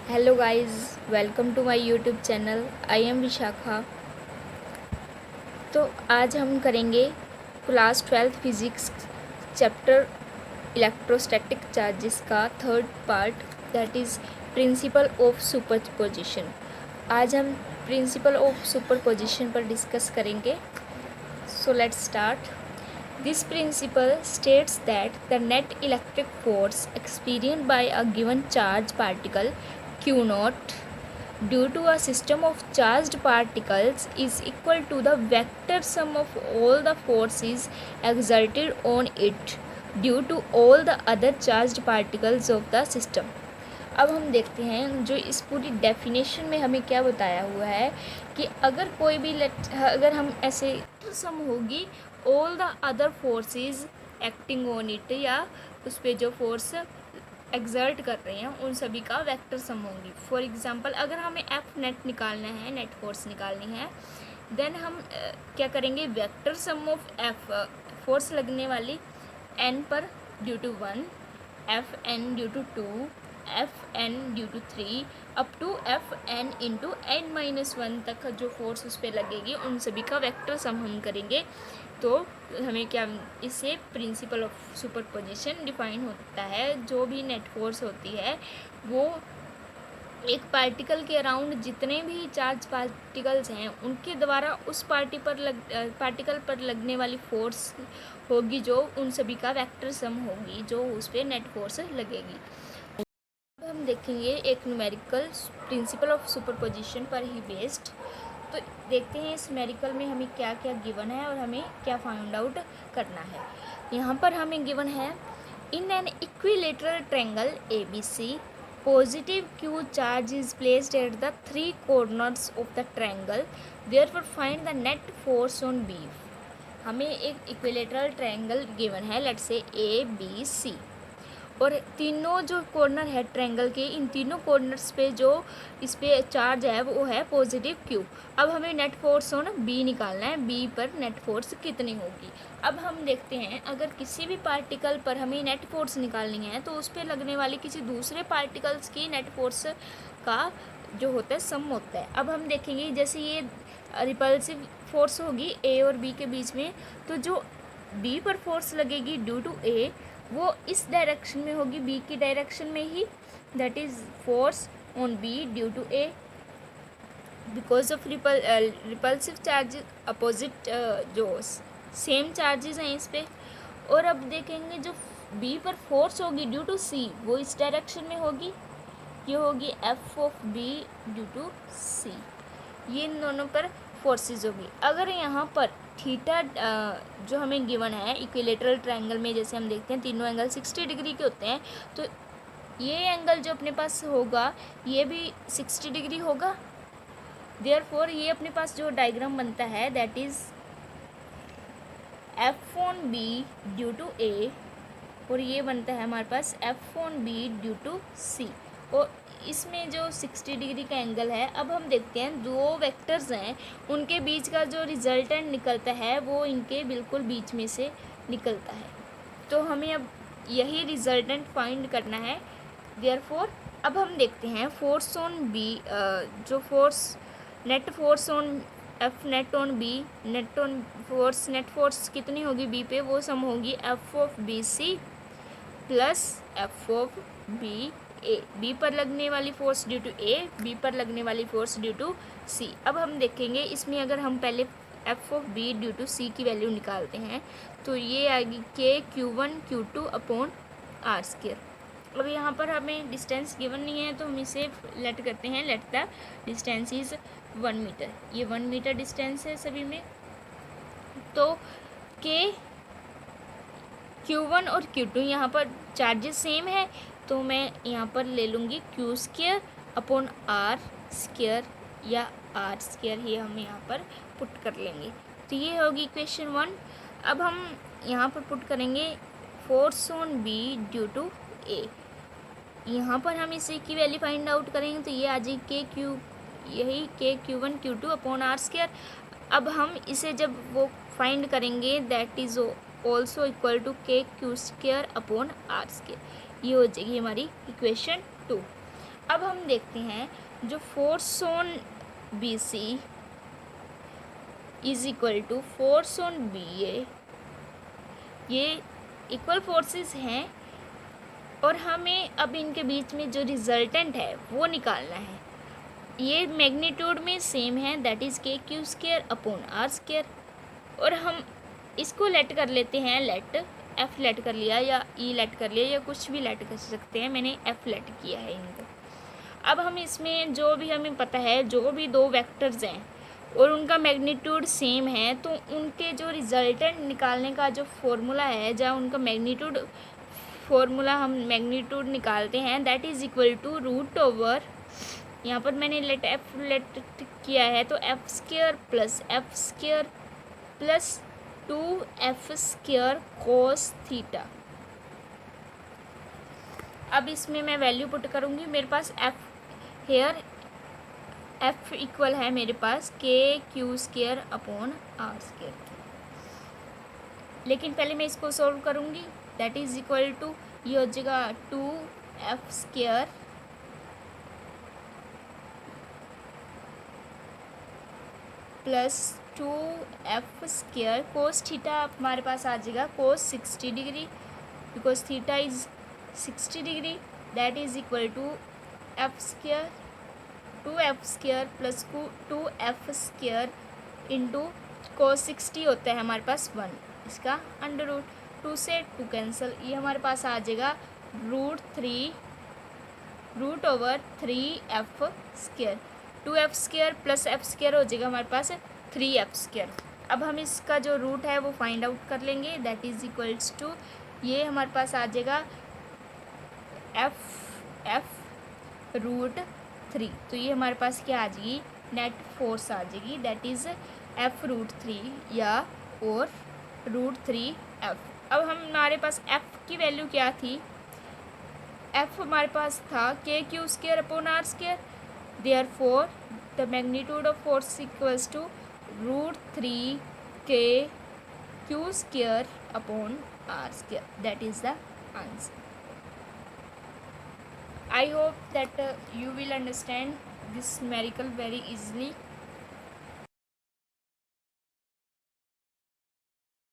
Hello guys, welcome to my YouTube channel. I am Vishakha. तो आज हम करेंगे class 12 physics chapter electrostatic charges का third part, that is principle of superposition. आज हम प्रिंसिपल ऑफ सुपरपोजिशन पर डिस्कस करेंगे। So let's start. This principle states that the net electric force experienced by a given charged particle Q naught due to a system of charged particles is equal to the vector sum of all the forces exerted on it due to all the other charged particles of the system। अब हम देखते हैं जो इस पूरी definition में हमें क्या बताया हुआ है कि अगर कोई भी अगर हम ऐसे सम होगी all the other forces acting on it, या उस पर जो फोर्स एक्सर्ट कर रहे हैं उन सभी का वेक्टर सम होंगी। फॉर एग्जांपल अगर हमें एफ नेट निकालना है, नेट फोर्स निकालनी है, देन हम क्या करेंगे, vector sum of F force लगने वाली एन पर due to 1, F N due to 2, F N due to 3 up to F N into N minus 1 तक जो फोर्स उस पर लगेगी उन सभी का वेक्टर सम हम करेंगे। तो हमें क्या, इससे प्रिंसिपल ऑफ सुपरपोजिशन डिफाइन होता है। जो भी नेट फोर्स होती है वो एक पार्टिकल के अराउंड जितने भी चार्ज पार्टिकल्स हैं उनके द्वारा उस पार्टिकल पर लगने वाली फोर्स होगी, जो उन सभी का वेक्टर सम होगी जो उस पर नेट फोर्स लगेगी। अब हम देखेंगे एक न्यूमेरिकल प्रिंसिपल ऑफ सुपरपोजिशन पर ही बेस्ड। तो देखते हैं इस न्यूमेरिकल में हमें क्या क्या गिवन है और हमें क्या फाइंड आउट करना है। यहाँ पर हमें गिवन है in an equilateral triangle ABC positive Q charge is placed at the three corners of the triangle, therefore find the net force on B। हमें एक इक्विलेटरल ट्रायंगल गिवन है, लेट्स से ABC, और तीनों जो corner है triangle के, इन तीनों corners पे जो इस पे चार्ज है वो है पॉजिटिव Q। अब हमें नेट फोर्स ऑन B निकालना है, B पर नेट फोर्स कितनी होगी। अब हम देखते हैं अगर किसी भी पार्टिकल पर हमें नेट फोर्स निकालनी है तो उस पर लगने वाली किसी दूसरे पार्टिकल्स की नेट फोर्स का जो होता है सम होता है। अब हम देखेंगे जैसे ये रिपल्सिव फोर्स होगी A और B के बीच में, तो जो B पर फोर्स लगेगी ड्यू टू A वो इस डायरेक्शन में होगी, B की डायरेक्शन में ही, that is force on B due to A because of repulsive charge opposite जो सेम चार्जेस हैं इस पे। और अब देखेंगे जो B पर फोर्स होगी ड्यू टू C वो इस डायरेक्शन में होगी, ये होगी F of B due to C, ये इन दोनों पर फोर्सेस होगी। अगर यहाँ पर थीटा जो हमें गिवन है इक्विलेटरल ट्रायंगल में, जैसे हम देखते हैं तीनों एंगल 60 डिग्री के होते हैं, तो ये एंगल जो अपने पास होगा ये भी 60 डिग्री होगा। देयरफॉर ये अपने पास जो डायग्राम बनता है that is F on B due to A, और ये बनता है हमारे पास F on B due to C, और इसमें जो 60 डिग्री का एंगल है। अब हम देखते हैं दो वेक्टर्स हैं उनके बीच का जो रिजल्टेंट निकलता है वो इनके बिल्कुल बीच में से निकलता है, तो हमें अब यही रिजल्टेंट फाइंड करना है। देयरफॉर अब हम देखते हैं फोर्स ऑन बी, जो force net force on F net on B, net force कितनी होगी बी पे, वो सम होगी F of B C plus F of B A. B पर लगने वाली force due to A, B पर लगने वाली फोर्स ड्यू टू सी। अब हम देखेंगे इसमें अगर हम पहले F of B due to C की वैल्यू निकालते हैं तो ये आएगी के Q1 Q2 upon R square. अब यहाँ पर हमें डिस्टेंस गिवन नहीं है तो हम इसे लेट करते हैं, let the distance is 1 metre. ये 1 मीटर डिस्टेंस है सभी में, तो के Q1 और Q2 यहाँ पर चार्जेस सेम है, तो मैं यहाँ पर ले लूँगी Q square upon R square, या आर स्क्वायर ही हम यहाँ पर पुट कर लेंगे। तो ये होगी इक्वेशन 1। अब हम यहाँ पर पुट करेंगे force on B due to A, यहाँ पर हम इसी की वैल्यू फाइंड आउट करेंगे तो ये आ जाएगी यही के Q1 Q2 upon R square. अब हम इसे जब वो फाइंड करेंगे that is also equal to K Q square upon R square, ये हो जाएगी हमारी इक्वेशन 2। अब हम देखते हैं जो force on B C is equal to force on B A, ये इक्वल फोर्सेस हैं और हमें अब इनके बीच में जो रिजल्टेंट है वो निकालना है। ये मैग्नीट्यूड में सेम है, that is K Q square upon R square, और हम इसको लेट कर लेते हैं, लेट एफ लेट कर लिया या ई लेट कर लिया या कुछ भी लेट कर सकते हैं, मैंने एफ लेट किया है इनको। अब हम इसमें जो भी हमें पता है, जो भी दो वेक्टर्स हैं और उनका मैग्नीट्यूड सेम है, तो उनके जो रिजल्टेंट निकालने का जो फॉर्मूला है, जहाँ उनका मैग्नीट्यूड फॉर्मूला हम मैग्नीट्यूड निकालते हैं, that is equal to root over, यहाँ पर मैंने लेट किया है तो F square plus 2f square cos theta. अब इसमें मैं वैल्यू पुट करूँगी, मेरे पास एफ इक्वल है मेरे पास K Q square upon R square, लेकिन पहले मैं इसको सॉल्व करूँगी, दैट इज़ इक्वल टू, ये हो जाएगा 2f square plus 2f square cos theta हमारे पास आ जाएगा cos 60 degree, because theta is 60 degree, that is equal to F square 2f square plus 2f square into cos 60 होता है हमारे पास 1, इसका अंडर रूट, 2 से 2 कैंसिल, ये हमारे पास आ जाएगा root over 3f square, 2f square plus f square हो जाएगा हमारे पास 3f स्क्वायर। अब हम इसका जो रूट है वो फाइंड आउट कर लेंगे, दैट इज़ इक्वल्स टू, ये हमारे पास आ जाएगा एफ रूट 3, तो ये हमारे पास क्या आ जाएगी, नेट फोर्स आ जाएगी, दैट इज़ एफ रूट 3 या और रूट 3f। अब हमारे पास f की वैल्यू क्या थी, f हमारे पास था K Q square upon R square, therefore the magnitude of force equals to root 3 K Q square upon R square, that is the answer. I hope that you will understand this numerical very easily.